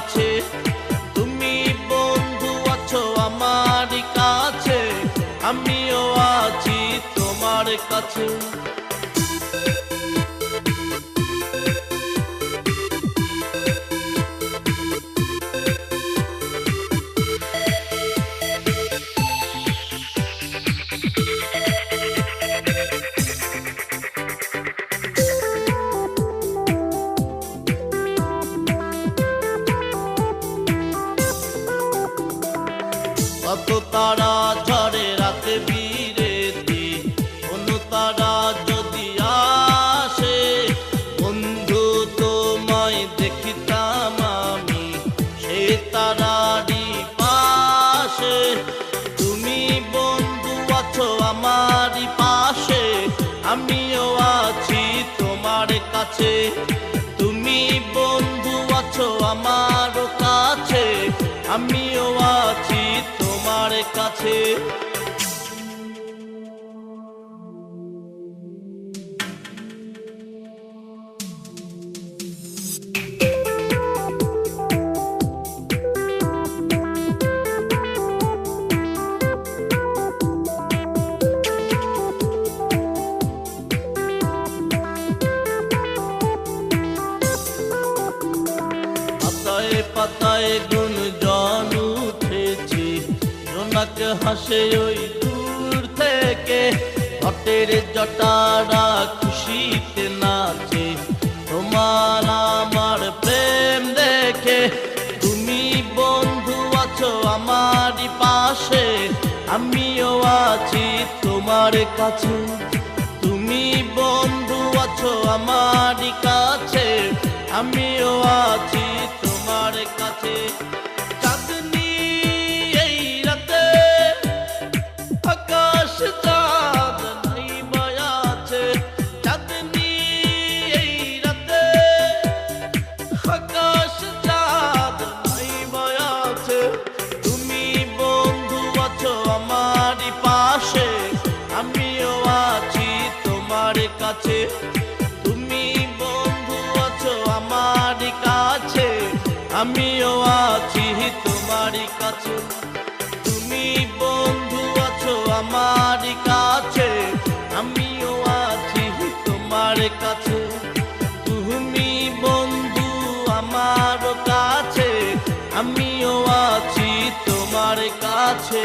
কাছে, তুমি বন্ধু আছো আমার কাছে, আমিও আছি তোমার কাছে। কত তারা ঝরে রাতে বিরেতি, কোনো তারা যদি আসে, বন্ধু তোমায় দেখিতাম আমি সে তারারই পাশে। তুমি বন্ধু আছো আমারই পাশে, আমিও আছি তোমার কাছে, তুমি বন্ধু আছো আমার কাছে, আমিও আছি তোমার কাছে। পাতায় পাতায় গুঞ্জন উঠেছে, জোনাক হাসে ওই দূর থেকে, ঘটের জটারা খুশিতে নাচে তোমার আমার প্রেম দেখে। তুমি বন্ধু আছো আমারই পাশে, আমিও আছি তোমার কাছে, তুমি বন্ধু আছো আমারই কাছে, আমিও আছি তোমার কাছে। চাঁদনি এই রাতে আকাশ চাঁদ নাই মায়াছে, চাঁদনি এই রাতে আকাশ চাঁদ নাই মায়াছে। তুমি বন্ধু আছো আমারই পাশে, আমিও আছি তোমার কাছে, তুমি বন্ধু আছো আমার কাছে, আমিও আছি তোমার কাছে, তুমি বন্ধু আছো আমার কাছে, আমিও আছি তোমার কাছে, তুমি বন্ধু আমার কাছে, আমিও আছি তোমার কাছে।